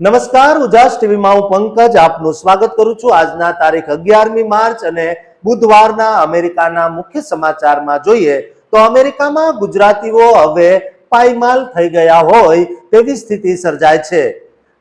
નમસ્કાર, ઉજાસ ટીવીમાં હું પંકજ આપનું સ્વાગત કરું છું। આજના તારીખ 11મી માર્ચ અને બુધવારના અમેરિકાના મુખ્ય સમાચારમાં જોઈએ તો અમેરિકામાં ગુજરાતીઓ હવે પાયમાલ થઈ ગયા હોય તેવી સ્થિતિ સર્જાય છે।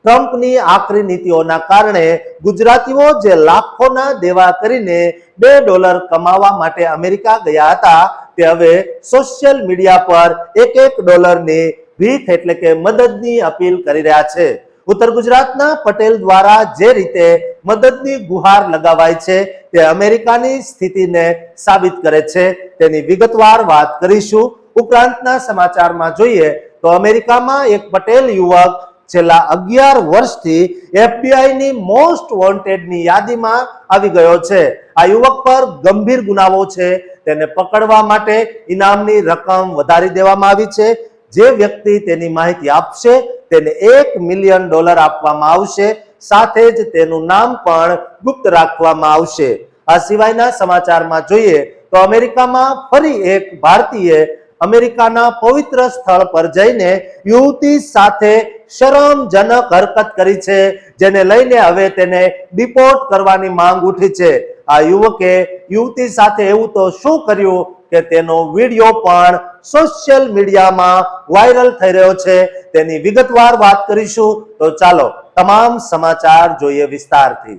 ટ્રમ્પની આકરી નીતિઓના કારણે ગુજરાતીઓ જે લાખોના દેવા કરીને $2 કમાવા માટે અમેરિકા ગયા હતા તે હવે સોશિયલ મીડિયા પર $1 ભીખ એટલે કે મદદની અપીલ કરી રહ્યા છે। ઉત્તર ગુજરાતના પટેલ દ્વારા જે રીતે મદદની ગુહાર લગાવાય છે તે અમેરિકાની સ્થિતિને સાબિત કરે છે, તેની વિગતવાર વાત કરીશું। ઉપરાંતના સમાચારમાં જોઈએ તો અમેરિકામાં એક પટેલ યુવક છેલ્લા 11 વર્ષથી FBI ની મોસ્ટ વોન્ટેડની યાદીમાં આવી ગયો છે। આ યુવક પર ગંભીર ગુનાઓ છે, તેને પકડવા માટે ઇનામની રકમ વધારી દેવામાં આવી છે। જે વ્યક્તિ તેની માહિતી આપશે તેને $1 મિલિયન આપવામાં આવશે, સાથે જ તેનું નામ પણ ગુપ્ત રાખવામાં આવશે। આ સિવાયના સમાચારમાં જોઈએ તો અમેરિકામાં ફરી એક ભારતીય અમેરિકાના પવિત્ર સ્થળ પર જઈને યુવતી સાથે શરમજનક હરકત કરી છે, જેને લઈને હવે તેને ડિપોર્ટ કરવાની માંગ ઉઠી છે। આ યુવકે યુવતી સાથે એવું તો શું કર્યું કે તેનો વિડીયો પણ સોશિયલ મીડિયામાં વાયરલ થઈ રહ્યો છે, તેની વિગતવાર વાત કરીશું। તો ચાલો તમામ સમાચાર જોઈએ વિસ્તારથી।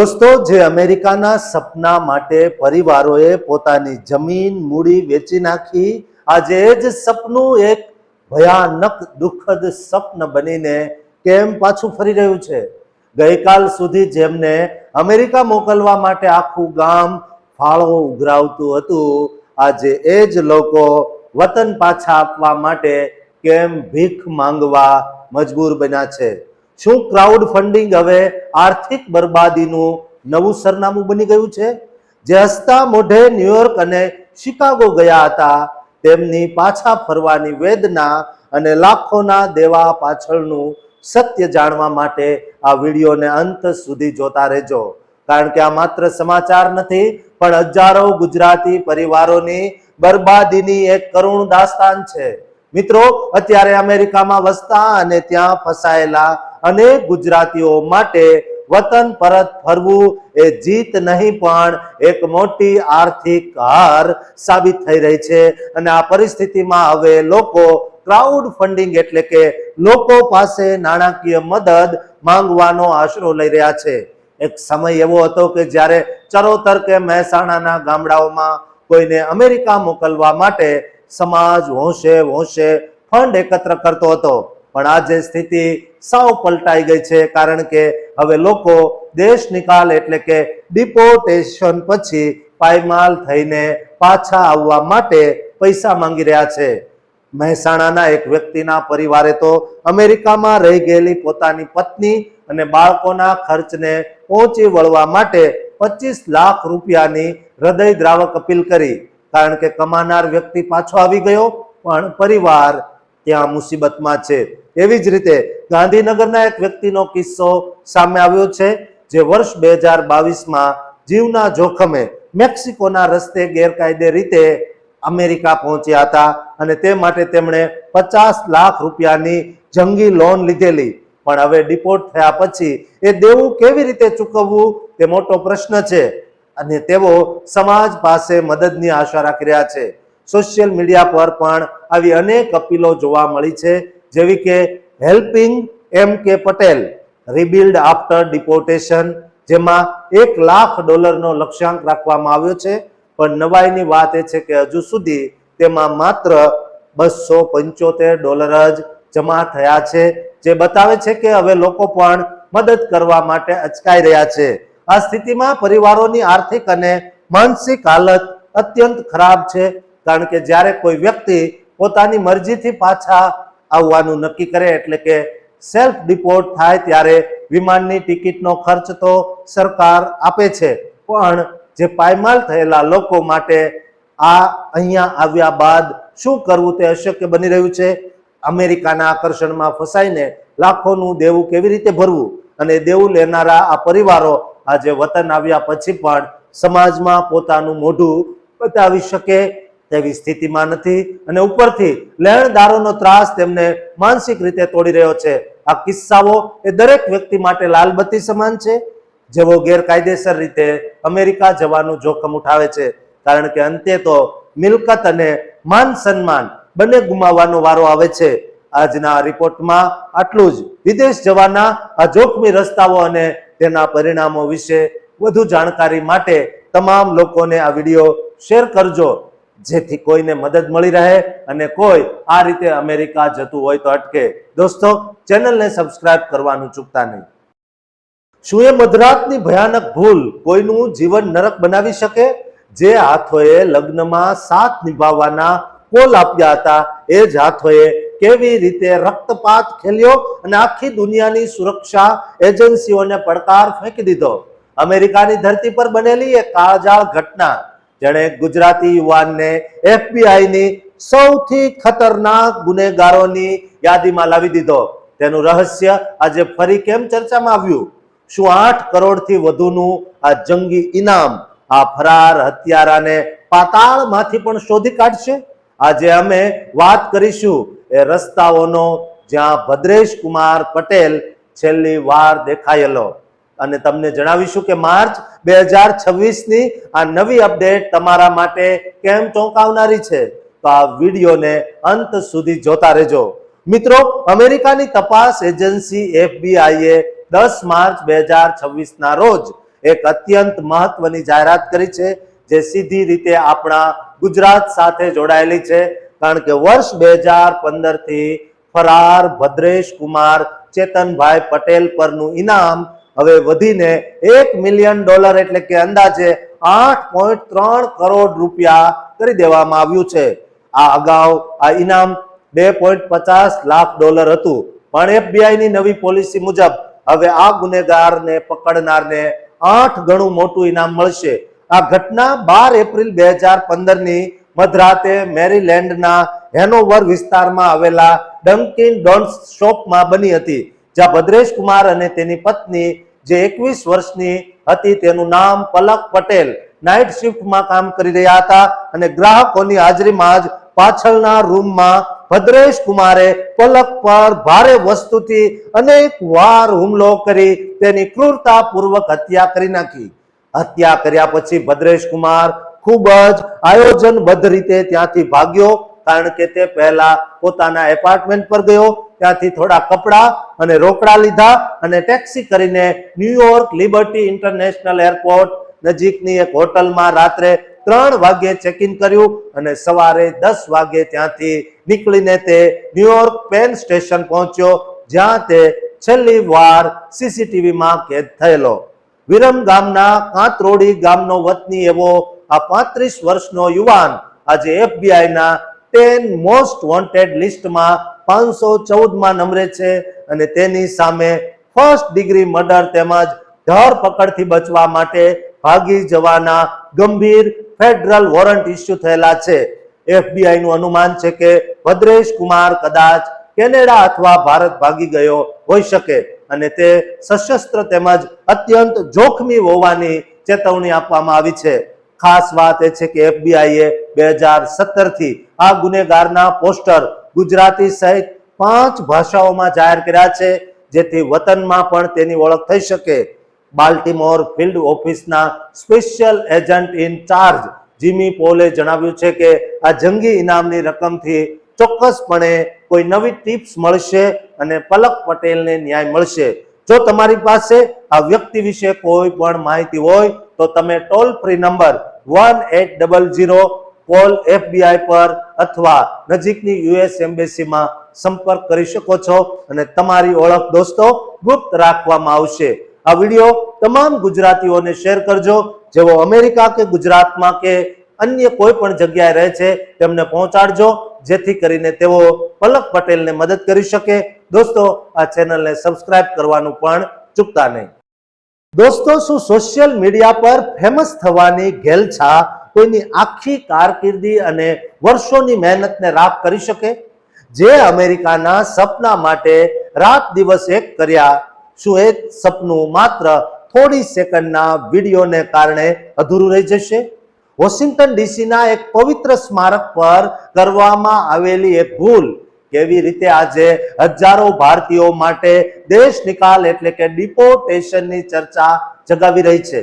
દોસ્તો, જે અમેરિકાના સપના માટે પરિવારોએ પોતાની જમીન મૂડી વેચી નાખી, આજે જ સપનું એક ભયાનક દુઃખદ સ્વપ્ન બનીને કેમ પાછું ફરી રહ્યું છે। ગઈકાલ સુધી જેમને અમેરિકા મોકલવા માટે આખું ગામ ફાળો ઉઘરાવતું હતું, આજે એ જ લોકો વતન પાછા આપવા માટે કેમ ભીખ માંગવા મજબૂર બન્યા છે। શું ક્રાઉડ ફંડિંગ હવે આર્થિક બરબાદીનું નવું સરનામું બની ગયું છે? જે હસતા મોઢે ન્યુયોર્ક અને શિકાગો ગયા હતા, તેમની પાછા ફરવાની વેદના અને લાખોના દેવા પાછળનું સત્ય જાણવા માટે આ વિડીયોને અંત સુધી જોતા રહેજો, કારણ કે આ માત્ર સમાચાર નથી પણ હજારો ગુજરાતી પરિવારોની બરબાદીની એક કરુણ દાસ્તાન છે। મિત્રો, અત્યારે અમેરિકામાં વસતા અને ત્યાં ફસાયેલા અનેક ગુજરાતીઓ માટે વતન પરત ફરવું એ જીત નહીં પણ એક મોટી આર્થિક હાર સાબિત થઈ રહી છે। અને આ પરિસ્થિતિમાં હવે લોકો ક્રાઉડ ફંડિંગ એટલે કે લોકો પાસે નાણાકીય મદદ માંગવાનો આશરો લઈ રહ્યા છે। એક સમય એવો હતો કે જ્યારે ચરોતર કે મહેસાણાના ગામડાઓમાં કોઈને અમેરિકા મોકલવા માટે સમાજ હોંશે ફંડ એકત્ર કરતો હતો, પણ આજે સ્થિતિ સાવ પલટાઈ ગઈ છે, કારણ કે હવે લોકો દેશ નિકાલ એટલે કે ડિપોર્ટેશન પછી પાયમાલ થઈને પાછા આવવા માટે પૈસા માંગી રહ્યા છે। મહેસાણાના એક વ્યક્તિના પરિવારે તો અમેરિકામાં રહી ગયેલી પોતાની પત્ની અને બાળકોના ખર્ચને પહોંચી વળવા માટે 25 લાખ રૂપિયાની હૃદયદ્રાવક અપીલ કરી, કારણ કે કમાનાર વ્યક્તિ પાછો આવી ગયો પણ પરિવાર ત્યાં મુસીબતમાં છે। એવી જ રીતે ગાંધીનગરના એક વ્યક્તિનો કિસ્સો સામે આવ્યો છે, જે વર્ષ 2022માં જીવના જોખમે મેક્સિકોના રસ્તે ગેરકાયદે રીતે અમેરિકા પહોંચ્યા હતા અને તે માટે તેમણે 50 લાખ રૂપિયાની જંગી લોન લીધેલી, પણ હવે ડિપોર્ટ થયા પછી એ દેવું કેવી રીતે ચૂકવવું તે મોટો પ્રશ્ન છે અને તેઓ સમાજ પાસે મદદની આશા રાખી રહ્યા છે। સોશિયલ મીડિયા પર પણ આવી અનેક અપીલો જોવા મળી છે, જેવી કે helping MK Patel rebuild after deportation, જેમાં $1 લાખ લક્ષ્યાંક રાખવામાં આવ્યો છે, પણ નવાઈની વાત એ છે કે હજુ સુધી તેમાં માત્ર $275 જ જમા થયા છે, જે બતાવે છે કે હવે લોકો પણ મદદ કરવા માટે અચકાઈ રહ્યા છે। આ સ્થિતિમાં પરિવારોની આર્થિક અને માનસિક હાલત અત્યંત ખરાબ છે, કારણ કે જ્યારે કોઈ વ્યક્તિ પોતાની મરજીથી પાછા આવવાનું નક્કી કરે એટલે કે સેલ્ફ ડિપોર્ટ થાય, ત્યારે વિમાનની ટિકિટનો ખર્ચ તો સરકાર આપે છે, પણ જે પાયમાલ થયેલા લોકો માટે આ અહીંયા આવ્યા બાદ શું કરવું તે અશક્ય બની રહ્યું છે। અમેરિકાના આકર્ષણમાં ફસાઈને લાખોનું દેવું કેવી રીતે ભરવું, અને દેવું લેનારા આ પરિવારો આજે વતન આવ્યા પછી પણ સમાજમાં પોતાનું મોઢું બતાવી શકે તેવી સ્થિતિમાં નથી અને ઉપરથી લેણદારોનો ત્રાસ તેમને માનસિક રીતે તોડી રહ્યો છે। આ કિસ્સાઓ એ દરેક વ્યક્તિ માટે લાલબત્તી સમાન છે, જેઓ ગેરકાયદેસર રીતે અમેરિકા જવાનું જોખમ ઉઠાવે છે, કારણ કે અંતે તો મિલકત અને માન સન્માન બંને ગુમાવવાનો વારો આવે છે. આજના રિપોર્ટમાં આટલું જ. વિદેશ જવાના આ જોખમી રસ્તાઓ અને તેના પરિણામો વિશે વધુ જાણકારી માટે તમામ લોકોને આ વિડીયો શેર કરજો, જેથી કોઈને મદદ મળી રહે અને કોઈ આ રીતે અમેરિકા જતું હોય તો અટકે. દોસ્તો, ચેનલને સબસ્ક્રાઇબ કરવાનું ચૂકતા નહીં. શું એ મધરાતની ભયાનક ભૂલ કોઈનું જીવન નરક બનાવી શકે? જે હાથોએ લગ્નમાં સાથ નિભાવવાના કોલ આપ્યા હતા, એ જ હાથોએ કેવી રીતે રક્તપાત ખેલ્યો અને આખી દુનિયાની સુરક્ષા એજન્સીઓને પડકાર ફેંકી દીધો. અમેરિકાની ધરતી પર બનેલી એક કાળજાળ ઘટના જેણે ગુજરાતી યુવાનને FBI સૌથી ખતરનાક ગુનેગારોની યાદીમાં લાવી દીધો. તેનું રહસ્ય આજે ફરી કેમ ચર્ચામાં આવ્યું? શું 8 કરોડથી વધુનું આ જંગી ઇનામ આ ફરાર હત્યારાને પાતાળમાંથી પણ શોધી કાઢશે? આજે અમે વાત કરીશું એ રસ્તાઓનો જ્યાં ભદ્રેશ કુમાર પટેલ છેલ્લી વાર દેખાયેલો, અને તમને જણાવીશું કે માર્ચ 2026ની આ નવી અપડેટ તમારા માટે કેમ ચોંકાવનારી છે. તો આ વિડીયોને અંત સુધી જોતા રહેજો. મિત્રો, અમેરિકાની તપાસ એજન્સી FBI એ 10 માર્ચ 2026ના રોજ એક અત્યંત મહત્વની જાહેરાત કરી છે, જે સીધી રીતે આપણા ગુજરાત સાથે જોડાયેલી છે, કારણ કે વર્ષ 2015 થી ફરાર ભદ્રેશ કુમાર ચેતનભાઈ પટેલ પરનું ઇનામ હવે વધીને $1 મિલિયન એટલે કે અંદાજે 8.3 કરોડ રૂપિયા કરી દેવામાં આવ્યું છે. આ અગાઉ આ ઇનામ $2.50 લાખ હતું, પણ FBI ની નવી પોલિસી મુજબ હવે આ ગુનેગારને પકડનારને 8 ગણું મોટું ઇનામ મળશે. આ ઘટના 12 એપ્રિલ 2015ની મધરાતે મેરીલેન્ડના હેનોવર વિસ્તારમાં આવેલા ડંકિન ડોન્ટ્સ શોપમાં બની હતી, જ્યાં ભદ્રેશ કુમાર અને તેની પત્ની, જે 21 વર્ષની હતી, તેનું નામ પલક પટેલ, નાઇટ શિફ્ટમાં કામ કરી રહ્યા હતા અને ગ્રાહકોની હાજરીમાં જ પાછળના રૂમમાં ભદ્રેશ કુમારે પલક પર ભારે વસ્તુથી અનેક વાર હુમલો કરી તેની ક્રૂરતાપૂર્વક હત્યા કરી નાખી. હત્યા કર્યા પછી ભદ્રેશ કુમાર ખૂબ જ આયોજનબદ્ધ રીતે ત્યાંથી ભાગ્યો, કારણ કે તે પહેલા પોતાના એપાર્ટમેન્ટ પર ગયો, ત્યાંથી થોડા કપડાં અને રોકડા લીધા અને ટેક્સી કરીને ન્યુયોર્ક લિબર્ટી ઇન્ટરનેશનલ એરપોર્ટ નજીકની એક હોટલમાં રાત્રે 3 વાગ્યે ચેક ઇન કર્યું અને સવારે 10 વાગ્યે ત્યાંથી નીકળીને તે ન્યુયોર્ક પેન સ્ટેશન પહોંચ્યો, જ્યાં તે છેલ્લી વાર CCTVમાં કેદ થયેલો. વિરમ ગામના કાંતરોડી ગામનો વતની એવો આ 35 વર્ષનો યુવાન આજે FBIના 10 મોસ્ટ વોન્ટેડ લિસ્ટમાં 514માં નંબરે છે અને તેની સામે ફર્સ્ટ ડિગ્રી મર્ડર તેમજ ધરપકડથી બચવા માટે ભાગી જવાના ગંભીર ફેડરલ વોરંટ ઇસ્યુ થયેલા છે. FBIનું અનુમાન છે કે ભદ્રેશ કુમાર કદાચ કેનેડા અથવા ભારત ભાગી ગયો હોઈ શકે અને તે સશસ્ત્ર તેમજ અત્યંત જોખમી હોવાની ચેતવણી આપવામાં આવી છે. ખાસ વાત એ છે કે FBI એ 2017થી આ ગુનેગારના પોસ્ટર ગુજરાતી સહિત 5 ભાષાઓમાં જાહેર કર્યા છે, જેથી વતનમાં પણ તેની ઓળખ થઈ શકે. બાલ્ટીમોર ફિલ્ડ ઓફિસના special agent in charge Jimmy પોલે જણાવ્યું છે કે આ જંગી ઇનામની રકમથી ચોક્કસપણે કોઈ નવી ટિપ્સ મળશે અને પલક પટેલને ન્યાય મળશે. જો તમારી પાસે આ વ્યક્તિ વિશે કોઈ પણ માહિતી હોય તો તમે toll free number 1800 call FBI પર અથવા નજીકની US એમ્બેસીમાં સંપર્ક કરી શકો છો અને તમારી ઓળખ દોસ્તો ગુપ્ત રાખવામાં આવશે. આ વિડીયો તમામ ગુજરાતીઓને શેર કરજો, જેઓ અમેરિકા કે ગુજરાતમાં કે અન્ય કોઈ પણ જગ્યાએ રહે છે, તેમને પહોંચાડજો, જેથી કરીને તેઓ પલક પટેલને મદદ કરી શકે. દોસ્તો, આ ચેનલને સબસ્ક્રાઇબ કરવાનું પણ ચૂકતા નહીં. દોસ્તો, શું સોશિયલ મીડિયા પર ફેમસ થવાની ઘેલછા કોઈની આખી કારકિર્દી અને વર્ષોની મહેનતને રાખ કરી શકે? જે અમેરિકાના સપના માટે રાત દિવસ એક કર્યા, શું એ સપનું માત્ર થોડી સેકન્ડના વિડીયોને કારણે અધૂરું રહી જશે? વોશિંગ્ટન ડીસીના એક પવિત્ર સ્મારક પર કરવામાં આવેલી એક ભૂલ કેવી રીતે આજે હજારો ભારતીયો માટે દેશ નિકાલ એટલે કે ડિપોર્ટેશનની ચર્ચા જગાવી રહી છે.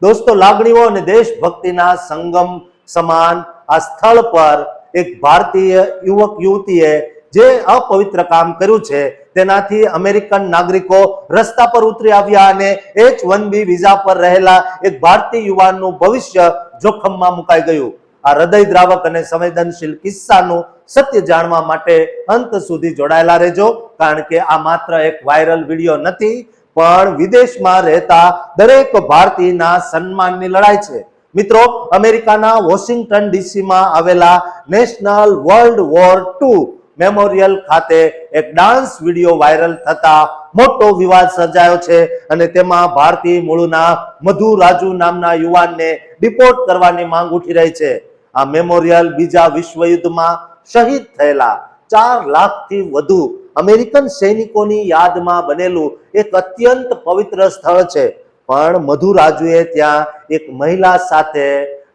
દોસ્તો, લાગણીઓ અને દેશભક્તિના સંગમ સમાન આ સ્થળ પર એક ભારતીય યુવક યુવતીએ જે અપવિત્ર કામ કર્યું છે તેનાથી અમેરિકન નાગરિકો રસ્તા પર ઉતરી આવ્યા અને H-1B વિઝા પર રહેલા એક ભારતીય યુવાનનું ભવિષ્ય જોખમમાં મુકાઈ ગયું. આ હૃદયદ્રાવક અને સંવેદનશીલ કિસ્સાનું સત્ય જાણવા માટે અંત સુધી જોડાયેલા રહેજો, કારણ કે આ માત્ર એક વાયરલ વિડીયો નથી, પણ વિદેશમાં રહેતા દરેક ભારતીયના સન્માનની લડાઈ છે. મિત્રો, અમેરિકાના વોશિંગ્ટન ડીસીમાં આવેલા national world war II memorial ખાતે એક ડાન્સ વિડીયો વાયરલ થતા મોટો વિવાદ સર્જાયો છે અને તેમાં ભારતીય મૂળના મધુ રાજુ નામના યુવાનને ડિપોર્ટ કરવાની માંગ ઉઠી રહી છે. આ મેમોરિયલ બીજા વિશ્વયુદ્ધમાં શહીદ થયેલા 4 લાખથી વધુ અમેરિકન સૈનિકોની યાદમાં બનેલું એક અત્યંત પવિત્ર સ્થળ છે. પણ મધુ રાજુએ ત્યાં એક મહિલા સાથે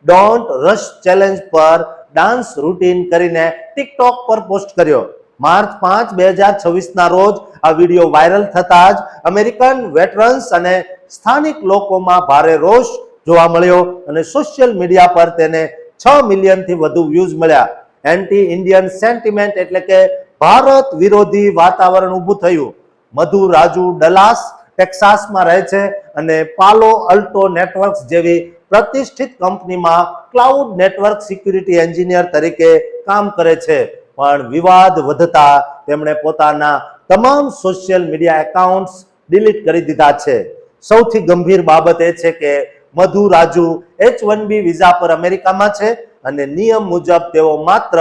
ડોન્ટ રશ ચેલેન્જ પર ડાન્સ રૂટીન કરીને ટિકટોક પર પોસ્ટ કર્યો. માર્ચ 5, 2026 ના રોજ આ વિડીયો વાયરલ થતા જ અમેરિકન વેટરન્સ અને સ્થાનિક લોકોમાં ભારે રોષ જોવા મળ્યો અને સોશિયલ મીડિયા પર તેને 6 મિલિયનથી વધુ વ્યૂઝ મળ્યા. એન્ટી ઇન્ડિયન સેન્ટિમેન્ટ એટલે કે ભારત વિરોધી વાતાવરણ ઊભું થયું. મધુ રાજુ ડલાસ ટેક્સાસમાં રહે છે અને પાલો અલ્ટો નેટવર્ક્સ જેવી પ્રતિષ્ઠિત કંપનીમાં ક્લાઉડ નેટવર્ક સિક્યુરિટી એન્જિનિયર તરીકે કામ કરે છે. પણ વિવાદ વધતા તેમણે પોતાના તમામ સોશિયલ મીડિયા એકાઉન્ટ્સ ડિલીટ કરી દીધા છે. સૌથી ગંભીર બાબત એ છે કે મધુ રાજુ H-1B વિઝા પર અમેરિકામાં છે અને નિયમ મુજબ તેઓ માત્ર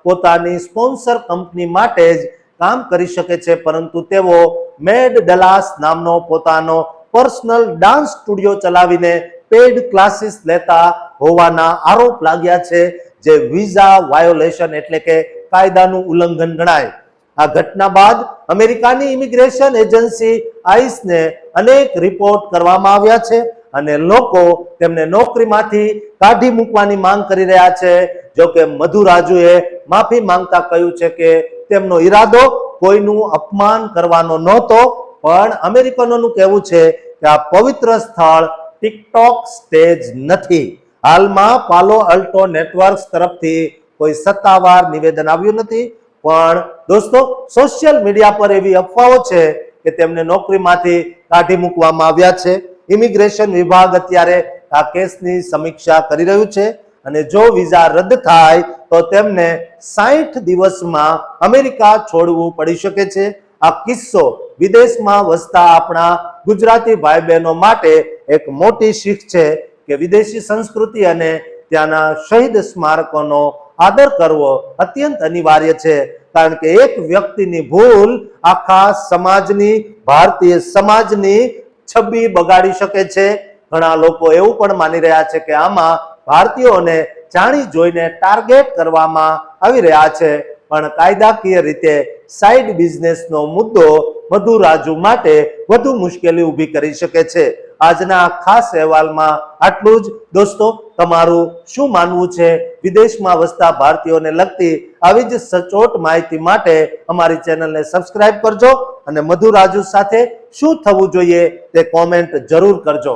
પોતાની સ્પોન્સર કંપની માટે જ કામ કરી શકે છે, પરંતુ તેઓ મેડ ડલાસ નામનો પોતાનો પર્સનલ ડાન્સ સ્ટુડિયો ચલાવીને પેડ ક્લાસીસ લેતા હોવાના આરોપ લાગ્યા છે, જે વિઝા વાયોલેશન એટલે કે કાયદાનું ઉલ્લંઘન ગણાય. આ ઘટના બાદ અમેરિકાની ઇમિગ્રેશન એજન્સી આઈસને અનેક રિપોર્ટ કરવામાં આવ્યા છે અને લોકો તેમને નોકરીમાંથી કાઢી મૂકવાની માંગ કરી રહ્યા છે. જો કે મધુ રાજુએ માફી માંગતા કહ્યું છે કે તેમનો ઈરાદો કોઈનું અપમાન કરવાનો નહોતો, પણ અમેરિકનોનું કહેવું છે કે આ પવિત્ર સ્થળ ટિકટોક સ્ટેજ નથી. હાલમાં પાલો અલ્ટો નેટવર્ક્સ તરફથી કોઈ સત્તાવાર નિવેદન આવ્યું નથી, પણ દોસ્તો, સોશિયલ મીડિયા પર એવી અફવાઓ છે કે તેમને નોકરીમાંથી કાઢી મૂકવામાં આવ્યા છે. ઇમિગ્રેશન વિભાગ અત્યારે આ કેસની સમીક્ષા કરી રહ્યું છે અને જો વિઝા રદ થાય તો તેમને 60 દિવસમાં અમેરિકા છોડવું પડી શકે છે. આ કિસ્સો વિદેશમાં વસતા આપણા ગુજરાતી ભાઈ બહેનો માટે એક મોટી શીખ છે કે વિદેશી સંસ્કૃતિ અને ત્યાંના શહીદ સ્મારકોનો આદર કરવો અત્યંત અનિવાર્ય છે, કારણ કે એક વ્યક્તિની ભૂલ આખા સમાજની, ભારતીય સમાજની છબી બગાડી શકે છે. ઘણા લોકો એવું પણ માની રહ્યા છે કે આમાં ભારતીયોને જાણી જોઈને ટાર્ગેટ કરવામાં આવી રહ્યા છે, પણ કાયદાકીય રીતે સાઇડ બિઝનેસનો મુદ્દો મધુ રાજુ માટે વધુ મુશ્કેલી ઊભી કરી શકે છે. આજના ખાસ અહેવાલમાં આટલું જ. દોસ્તો, તમારું શું માનવું છે? વિદેશમાં વસતા ભારતીયોને લગતી આવી જ સચોટ માહિતી માટે અમારી ચેનલને સબસ્ક્રાઇબ કરજો અને મધુ રાજુ સાથે શું થવું જોઈએ તે કોમેન્ટ જરૂર કરજો.